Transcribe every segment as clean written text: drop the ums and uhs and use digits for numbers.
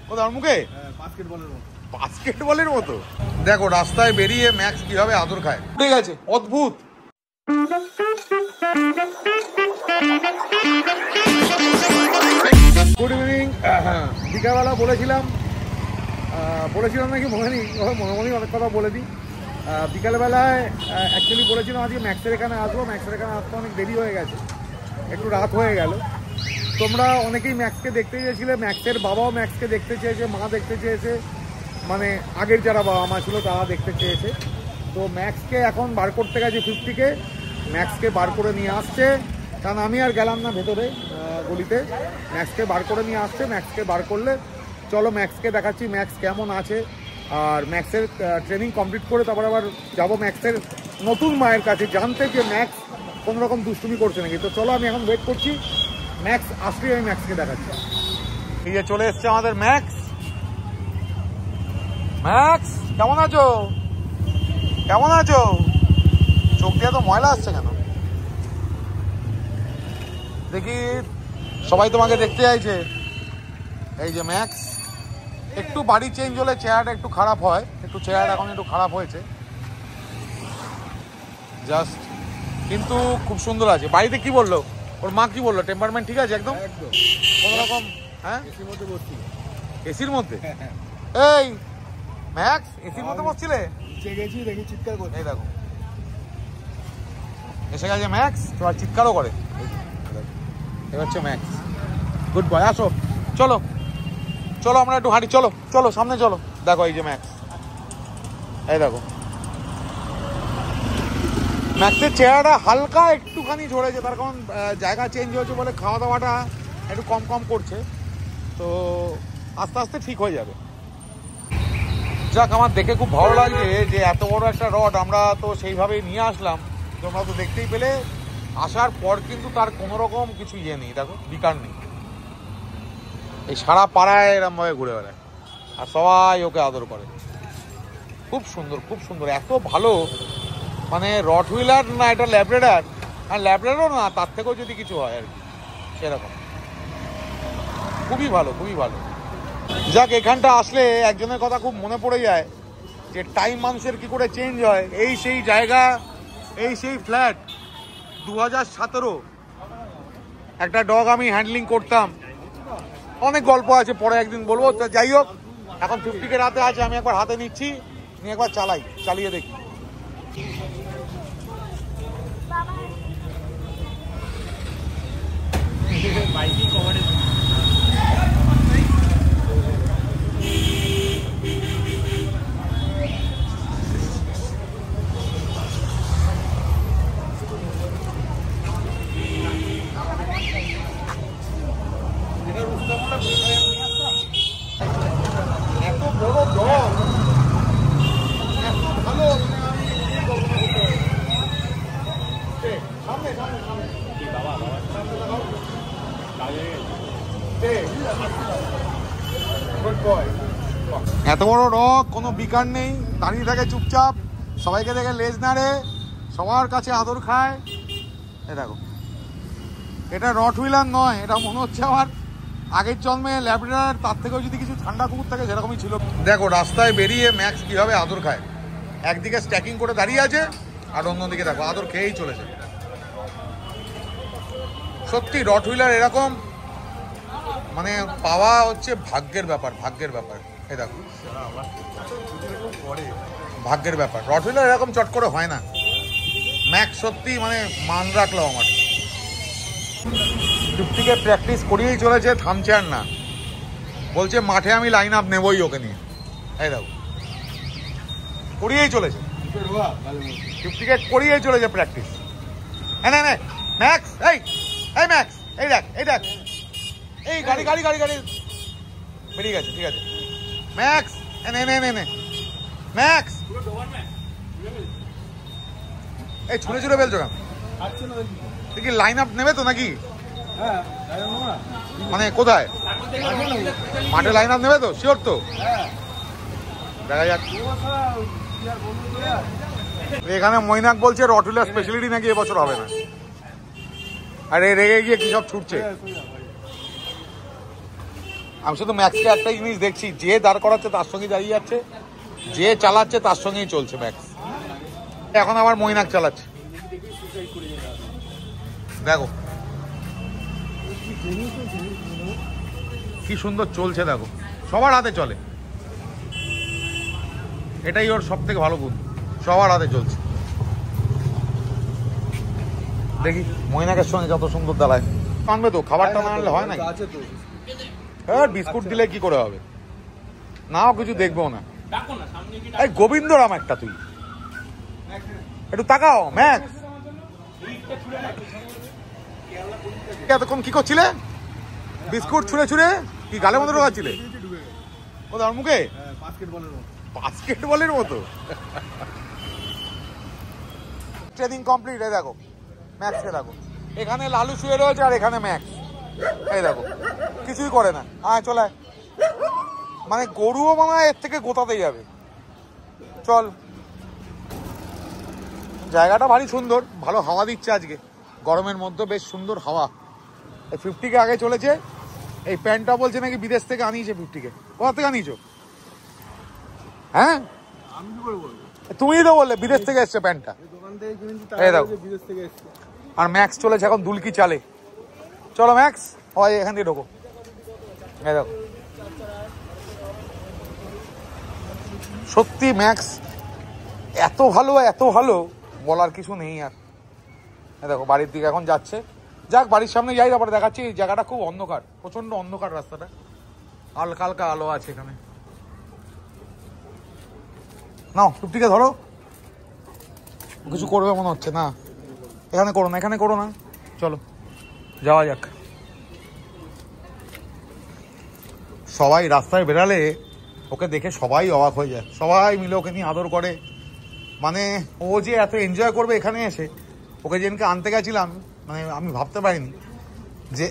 কোথার মুখে? বাস্কেটবলের মতো। দেখো রাস্তায় বেরিয়ে ম্যাক্স কিভাবে আদর খায়। ঠিক আছে, অদ্ভুত। Good evening. বিকালবেলা বলেছিলাম নাকি মনে নেই, অনেক কথা বলে দিই। বিকালবেলায় অ্যাকচুয়ালি বলেছিলাম আজকে ম্যাক্সের এখানে আসবো। ম্যাক্সের এখানে আসতে অনেক দেরি হয়ে গেছে, একটু রাত হয়ে গেল। তোমরা অনেকেই ম্যাক্সকে দেখতে চেয়েছিলে, ম্যাক্সের বাবাও ম্যাক্সকে দেখতে চেয়েছে, মা দেখতে চেয়েছে, মানে আগের যারা বাবা মা ছিল তারা দেখতে চেয়েছে। তো ম্যাক্সকে এখন বার করতে গেছে 50-কে, ম্যাক্সকে বার করে নিয়ে আসছে। কারণ আমি আর গেলাম না ভেতরে গলিতে, ম্যাক্সকে বার করে নিয়ে আসছে। ম্যাক্সকে বার করলে চলো ম্যাক্সকে দেখাচ্ছি ম্যাক্স কেমন আছে। আর ম্যাক্সের ট্রেনিং কমপ্লিট করে তারপর আবার যাবো ম্যাক্সের নতুন মায়ের কাছে জানতে যে ম্যাক্স কোনো রকম দুষ্টুমি করছে নাকি। তো চলো আমি এখন ওয়েট করছি, ম্যাক্স আসলেই আমি ম্যাক্সকে দেখাচ্ছি। ঠিক আছে, চলে এসছে আমাদের ম্যাক্স। ম্যাক্স কেমন আছো? কেমন আছো? চোখ দিয়ে তো ময়লা আসছে কেন? দেখি সবাই তোমাকে দেখতে চাইছে। এই যে ম্যাক্স। একটু বাড়ি চেঞ্জ হলে চেহারাটা একটু খারাপ হয়, একটু চেহারাটা এখন একটু খারাপ হয়েছে জাস্ট, কিন্তু খুব সুন্দর আছে। বাড়িতে কি বললো ওর মা, কি বললো? টেম্পারমেন্ট ঠিক আছে একদম, কোনো রকম? হ্যাঁ, এসির মধ্যে বসছি। এসির মধ্যে? এই ম্যাক্স এসির মধ্যে বসছিলে? দেখি চিৎকার করছে। এই দেখো এসে গেছে ম্যাক্স, তোমার চিৎকারও করে। এবার হচ্ছে ম্যাক্স। গুড বয়, আসো চলো চলো আমরা একটু হাঁটি, চলো চলো সামনে চলো। দেখো এই যে ম্যাক্স, এই দেখো ম্যাক্সের চেহারাটা হালকা একটুখানি ঝরেছে, তার কারণ জায়গা চেঞ্জ হয়েছে বলে খাওয়া দাওয়াটা একটু কম কম করছে। তো আস্তে আস্তে ঠিক হয়ে যাবে। যাক, আমার দেখে খুব ভালো লাগছে যে এত বড় একটা রড আমরা তো সেইভাবেই নিয়ে আসলাম। তোমরা তো দেখতেই পেলে, আসার পর কিন্তু তার কোনো রকম কিছু ইয়ে নেই, দেখো বিকার নেই। এই সারা পাড়ায় এরমভাবে ঘুরে বেড়ায় আর সবাই ওকে আদর করে। খুব সুন্দর, খুব সুন্দর, এত ভালো। মানে রট হুইলার না, এটা ল্যাব্রাডর, আর ল্যাব্রাডরও না, তার থেকেও যদি কিছু হয় আর কি সেরকম। খুবই ভালো, খুবই ভালো। যাক, এখানটা আসলে একজনের কথা খুব মনে পড়ে যায় যে টাইম মানুষের কি করে চেঞ্জ হয়। এই সেই জায়গা, এই সেই ফ্ল্যাট। 2017 একটা ডগ আমি হ্যান্ডলিং করতাম, অনেক গল্প আছে, পরে একদিন বলবো। যাই হোক, এখন 50-কে রাতে আছে, আমি একবার হাতে নিচ্ছি, নিয়ে একবার চালিয়ে দেখি। এত বড় ডগ, এত ভালো। এত বড় ডগ, কোনো বিকার নেই, দাঁড়িয়ে থাকে চুপচাপ, সবাইকে দেখে লেজ নাড়ে, সবার কাছে আদর খায়। এ দেখো, এটা রট হুইলার নয়, এটা মনে হচ্ছে আমার আগের জন্মে ল্যাব্রাডর, তার থেকেও যদি কিছু ঠান্ডা কুকুর থাকে সেরকমই ছিল। দেখো রাস্তায় বেরিয়ে ম্যাক্স কিভাবে আদর খায়। একদিকে স্ট্যাকিং করে দাঁড়িয়ে আছে, আর অন্যদিকে দেখো আদর খেয়েই চলেছে। সত্যি রট হুইলার এরকম মানে পাওয়া হচ্ছে ভাগ্যের ব্যাপার, ভাগ্যের ব্যাপার। এই দেখো ভাগ্যের ব্যাপার, রট হুইলার এরকম চট করে হয় না। ম্যাক্স সত্যি মানে মান রাখলো আমার। 50-কে প্র্যাকটিস করিয়েই চলেছে, থামছে আর না। বলছে মাঠে আমি লাইন আপ নেবই ওকে নিয়ে। এই দেখো করিয়েই চলেছে, 50-কে করিয়েই চলেছে প্র্যাকটিস। হ্যাঁ না ম্যাক্স, এই ম্যাক্স, এই দেখ, এই দেখ, এই গাড়ি গাড়ি গাড়ি গাড়ি বেরিয়ে গেছে। ঠিক আছে ম্যাক্স, নে ম্যাক্স, এই ছুঁড়ে ছুঁড়ে ফেলছো কেন? দেখি লাইন আপ নেবে তো নাকি? মানে কোথায়? মাঠে লাইন আপ নেবে তো? শিওর তো? দেখা যাক। এখানে মৈনাক বলছে রট হুইলার স্পেশালিটি নাকি এবছর হবে না। আরে রেগে গিয়ে কি সব ছুটছে। আমি শুধু ম্যাক্সকে একটা জিনিস দেখছি, যে দাঁড় করাচ্ছে তার সঙ্গে দাঁড়িয়ে যাচ্ছে, যে চালাচ্ছে তার সঙ্গেই চলছে ম্যাক্স। এখন আবার মৈনাক চালাচ্ছে, দেখো কি সুন্দর চলছে, দেখো সবার হাতে চলে, এটাই ওর সব থেকে ভালো গুণ, সবার হাতে চলছে। দেখি মৈনাকের সঙ্গে যত সুন্দর দাঁড়ায়, আনবে তো, খাবারটা না আনলে হয় না। হ্যাঁ বিস্কুট দিলে কি করে হবে, নাও কিছু দেখবো না। এই গোবিন্দরাম একটা, তুই একটু তাকাও ম্যাক্স, এতক্ষণ কি করছিলে? বিস্কুট ছুঁড়ে ছুঁড়ে কি গালে মতো ঢোকাচ্ছিলে? কোথাও মুখে? বাস্কেটবলের মতো। Training complete. এই দেখো ম্যাক্সকে দেখো, এখানে লালু শুয়ে রয়েছে আর এখানে ম্যাক্স, এই দেখো কিছুই করে না। আয় চলে, মানে গরুও মনে হয় এর থেকে গোতাতে যাবে। চল, জায়গাটা ভারী সুন্দর, ভালো হাওয়া দিচ্ছে আজকে গরমের মধ্যে, বেশ সুন্দর হাওয়া। এই 50K আগে চলেছে, এই প্যান্টটা বলছে নাকি বিদেশ থেকে আনিয়েছে। 50K কোথা থেকে আনিয়েছো? হ্যাঁ তুমিই তো বললে বিদেশ থেকে এসছে প্যান্টটা। এই দেখো, আর ম্যাক্স চলেছে এখন দুলকি চালে। চলো ম্যাক্স, হয় এখান দিয়ে ঢোকো। এই দেখো সত্যি ম্যাক্স এত ভালো, এত ভালো বলার কিছু নেই আর। দেখো বাড়ির দিকে এখন যাচ্ছে, যাক বাড়ির সামনে যাই, তারপরে দেখাচ্ছি। এই জায়গাটা খুব অন্ধকার, প্রচন্ড অন্ধকার রাস্তাটা, হালকা হালকা আলো আছে এখানে। নাও 50K ধরো, কিছু করবে মনে হচ্ছে না। এখানে করো না, এখানে করো না, চলো যাওয়া যাক। সবাই রাস্তায় বেরালে ওকে দেখে সবাই অবাক হয়ে যায়, সবাই মিলে ওকে নিয়ে আদর করে। মানে ও যে এত এনজয় করবে এখানে এসে, ওকে যেদিনকে আনতে গেছিলাম মানে আমি ভাবতে পারিনি যে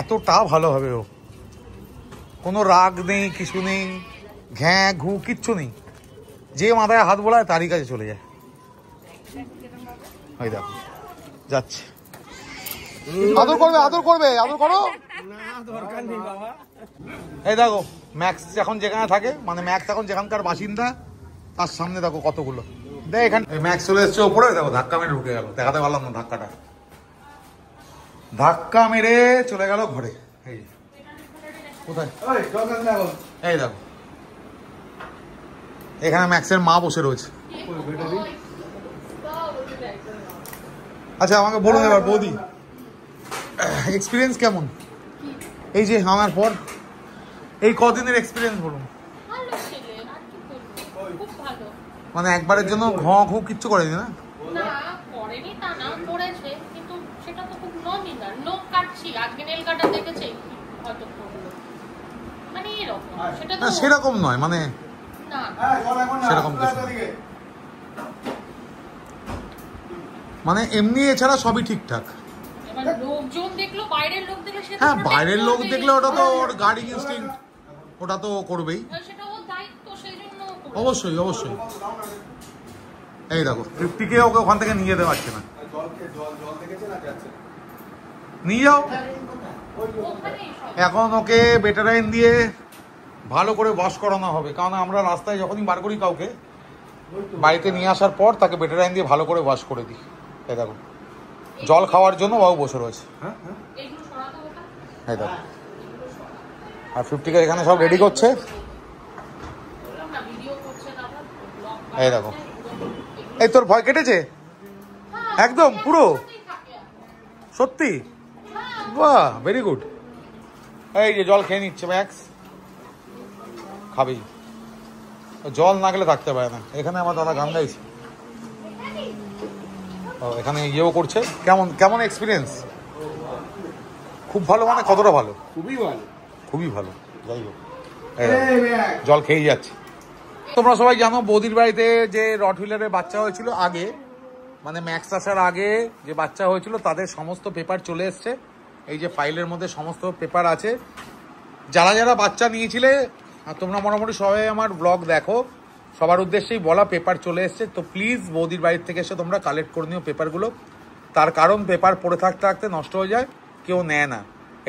এতটা ভালো হবে ও। কোনো রাগ নেই, কিছু নেই, ঘ্যাঁ ঘু কিচ্ছু নেই, যে মাথায় হাত বোলায় তারই কাছে চলে যায়। ওই দেখো যাচ্ছে, আদর করবে, আদর করবে, আদর করো। এই দেখো ম্যাক্স এখন যেখানে থাকে, মানে ম্যাক্স এখন যেখানকার বাসিন্দা, তার সামনে দেখো কতগুলো। দেখ এখানে ম্যাক্স চলে এসছে ওপরে, দেখো ধাক্কা মেরে ঢুকে গেল, দেখাতে পারলাম না ধাক্কাটা, ধাক্কা মেরে চলে গেল ঘরে। এই কোথায়? এই দেখো এখানে ম্যাক্সের মা বসে রয়েছে। আচ্ছা আমাকে বলুন এবার বৌদি, এক্সপিরিয়েন্স কেমন এই যে আমার পর, এই কদিনের এক্সপিরিয়েন্স বলুন। মানে একবারের জন্য ঘ ঘু কিচ্ছু করেনি না? করেনি তা না, করেছে কিন্তু সেটা তো খুব নমিনাল। নখ কাটছি, আজকে নেল কাটা দেখেছে হয়তো মানে এরকম, সেটা তো সেরকম নয়, মানে না সেরকম কিছু, মানে এমনি এছাড়া সবই ঠিকঠাক। লোকজন দেখলো, বাইরের লোক দেখলে, হ্যাঁ বাইরের লোক দেখলে ওটা তো ওর গার্ডিং ইনস্টিংক্ট, ওটা তো করবেই, সেটা ওর দায়িত্ব, সেই জন্য অবশ্যই অবশ্যই। এই দেখো 50K ওকে ওখান থেকে নিয়ে যেতে পারছে না, নিয়ে যাও। এখন ওকে বেটারাইন দিয়ে ভালো করে ওয়াশ করানো হবে, কারণ আমরা রাস্তায় যখনই বার করি কাউকে বাড়িতে নিয়ে আসার পর তাকে বেটারাইন দিয়ে ভালো করে ওয়াশ করে দিই। এই দেখো জল খাওয়ার জন্য বাবু বসে রয়েছে। এই দেখো আর 50K এখানে সব রেডি করছে। এই দেখো, এই তোর ভয় কেটেছে একদম পুরো? সত্যি? বাহ ভেরি গুড। এই যে জল খেয়ে নিচ্ছে ম্যাক্স, খাবেই, জল না গেলে থাকতে পারে না। এখানে আমার দাদা গান গাইছে, এখানে ইয়েও করছে। কেমন কেমন এক্সপিরিয়েন্স? খুব ভালো, মানে কতটা ভালো? খুবই ভালো, খুবই ভালো। যাই হোক জল খেয়েই যাচ্ছে। তোমরা সবাই জানো বৌদির বাড়িতে যে রটহুইলারের বাচ্চা হয়েছিল আগে, মানে ম্যাক্স আসার আগে যে বাচ্চা হয়েছিল, তাদের সমস্ত পেপার চলে এসছে। এই যে ফাইলের মধ্যে সমস্ত পেপার আছে। যারা যারা বাচ্চা নিয়েছিলে তোমরা মোটামুটি সবাই আমার ব্লগ দেখো, সবার উদ্দেশ্যেই বলা পেপার চলে এসছে। তো প্লিজ বৌদির বাড়ির থেকে এসে তোমরা কালেক্ট করে নিও পেপারগুলো, তার কারণ পেপার পড়ে থাকতে থাকতে নষ্ট হয়ে যায়, কেউ নেয় না,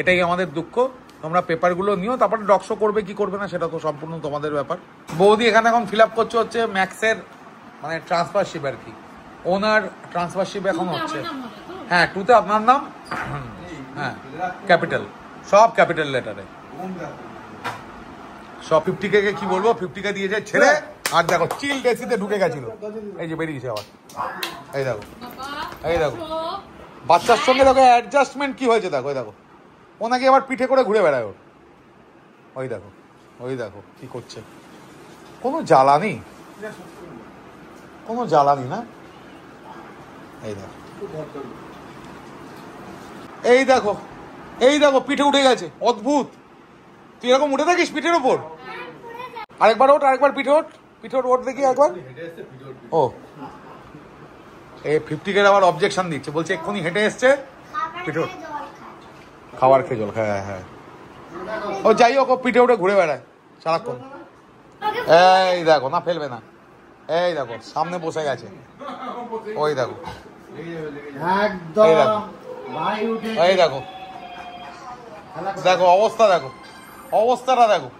এটাই আমাদের দুঃখ। তোমরা পেপারগুলো নিও, তারপরে ডগ শো করবে কি করবে না সেটা তো সম্পূর্ণ তোমাদের ব্যাপার। বৌদি এখানে এখন ফিল আপ করছে হচ্ছে ম্যাক্সের মানে ট্রান্সফারশিপ আর কি, ওনার ট্রান্সফারশিপ এখন হচ্ছে। হ্যাঁ, টুতে আপনার নাম, হ্যাঁ ক্যাপিটাল, সব ক্যাপিটাল লেটারে, সব 50K কি বলবো, 50K দিয়ে যায় ছেড়ে। আর দেখো চিল এসিতে ঢুকে গেছিল, এই যে বেরিয়েছে আবার, এই দেখো এই দেখো বাচ্চার সঙ্গে দেখো অ্যাডজাস্টমেন্ট কি হয়েছে, দেখো ওই দেখো ওনাকে আবার পিঠে করে ঘুরে বেড়ায় ওর, ওই দেখো ওই দেখো কি করছে, কোনো জ্বালানি, কোনো জ্বালানি না। এই দেখো এই দেখো এই দেখো পিঠে উঠে গেছে, অদ্ভুত। তুই এরকম উঠে থাকিস পিঠের ওপর? আরেকবার ওঠ, আরেকবার পিঠে ওঠ, পিঠে ওঠ দেখি একবার। ও এই 50K আবার অবজেকশন দিচ্ছে, বলছে এক্ষুনি হেঁটে এসছে পিঠে ওঠ, খাবার খেয়ে জল খায়। হ্যাঁ ও যাই হোক, ও পিঠে উঠে ঘুরে বেড়ায় সারাক্ষণ। এই দেখো, না ফেলবে না, এই দেখো সামনে বসে গেছে, ওই দেখো এই দেখো দেখো অবস্থা, দেখো অবস্থাটা দেখো।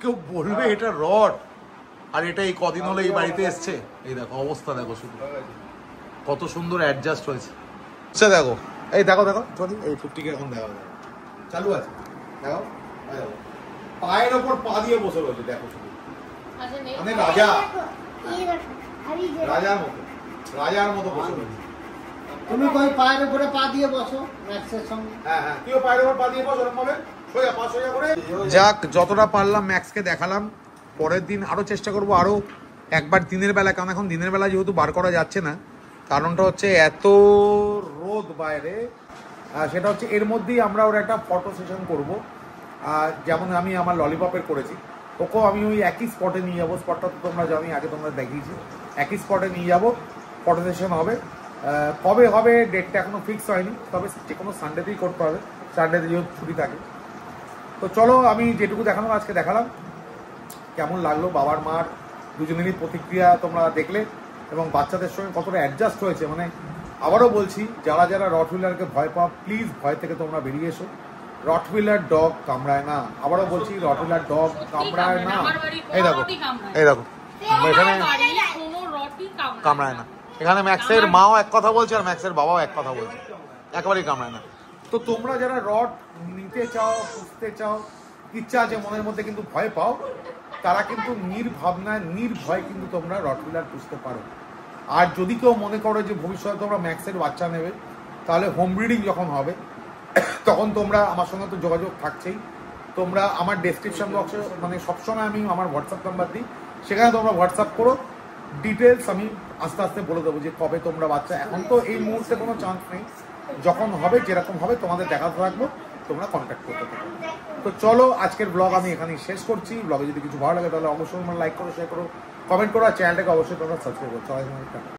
কেউ বলবে এটা রড, আর এটা এই কদিন হলো এই বাড়িতে এসছে। এই দেখো অবস্থা দেখো, শুধু কত সুন্দর অ্যাডজাস্ট হয়েছে। সে দেখো এই দেখো দেখো এই 50K এখন দেখো চালু আছে, দেখো পায়ের ওপর পা দিয়ে বসে রয়েছে, দেখো শুধু মানে রাজা, রাজার মতো, রাজার মতো বসে রয়েছে। তুমি কই পায়ের উপরে পা দিয়ে বসো ম্যাক্সের সঙ্গে? হ্যাঁ হ্যাঁ, তুইও পায়ের উপর পা দিয়ে বসো এরকম ভাবে, সোজা পা সোজা করে। যাক, যতটা পারলাম ম্যাক্সকে দেখালাম। পরের দিন আরো চেষ্টা করবো, আরো একবার দিনের বেলা, কারণ এখন দিনের বেলা যেহেতু বার করা যাচ্ছে না, কারণটা হচ্ছে এত রোদ বাইরে। সেটা হচ্ছে এর মধ্যেই আমরা ওর একটা ফটো সেশন করবো, যেমন আমি আমার ললিপপের করেছি। ওকেও আমি ওই একই স্পটে নিয়ে যাবো, স্পটটা তো তোমরা জানি, আগে তোমরা দেখিয়েছি, একই স্পটে নিয়ে যাবো, ফটো সেশন হবে। কবে হবে ডেটটা এখনো ফিক্স হয়নি, তবে যে কোনো সানডেতেই করতে হবে, সানডেতে যেহেতু ছুটি থাকে। তো চলো, আমি যেটুকু দেখানো আজকে দেখালাম। কেমন লাগলো বাবার মার দুজনেরই প্রতিক্রিয়া তোমরা দেখলে, এবং বাচ্চাদের সঙ্গে কতটা অ্যাডজাস্ট হয়েছে। মানে আবারও বলছি, যারা যারা রটহুইলারকে ভয় পাও, প্লিজ ভয় থেকে তোমরা বেরিয়ে এসো। রটহুইলার ডগ কামড়ায় না, আবারও বলছি রটহুইলার ডগ কামড়ায় না। এই দেখো এই দেখো, এখানে কামড়ায় না। এখানে ম্যাক্সের মাও এক কথা বলছে, আর ম্যাক্সের বাবাও এক কথা বলছে, একেবারেই কামড়ায় না। তো তোমরা যারা রড নিতে চাও, পুষতে চাও, ইচ্ছা আছে মনের মধ্যে, কিন্তু ভয় পাও, তারা কিন্তু নির্ভাবনায় নির্ভয় কিন্তু তোমরা রটহুইলার পুষতে পারো। আর যদি কেউ মনে করো যে ভবিষ্যতে তোমরা ম্যাক্সের বাচ্চা নেবে, তাহলে হোম ব্রিডিং যখন হবে তখন তোমরা আমার সঙ্গে তো যোগাযোগ থাকছেই। তোমরা আমার ডেসক্রিপশন বক্সে মানে সবসময় আমি আমার হোয়াটসঅ্যাপ নাম্বার দিই, সেখানে তোমরা হোয়াটসঅ্যাপ করো, ডিটেলস আমি আস্তে আস্তে বলে দেবো যে কবে তোমরা বাচ্চা। এখন তো এই মুহূর্তে কোনো চান্স নেই, যখন হবে যেরকম হবে তোমাদের দেখাতে থাকবো, তোমরা কন্ট্যাক্ট করতে থাকো। তো চলো, আজকের ব্লগ আমি এখানেই শেষ করছি। ব্লগে যদি কিছু ভালো লাগে তাহলে অবশ্যই তোমরা লাইক করো, শেয়ার করো, কমেন্ট করো, আর চ্যানেলটাকে অবশ্যই তোমরা সাবস্ক্রাইব করো।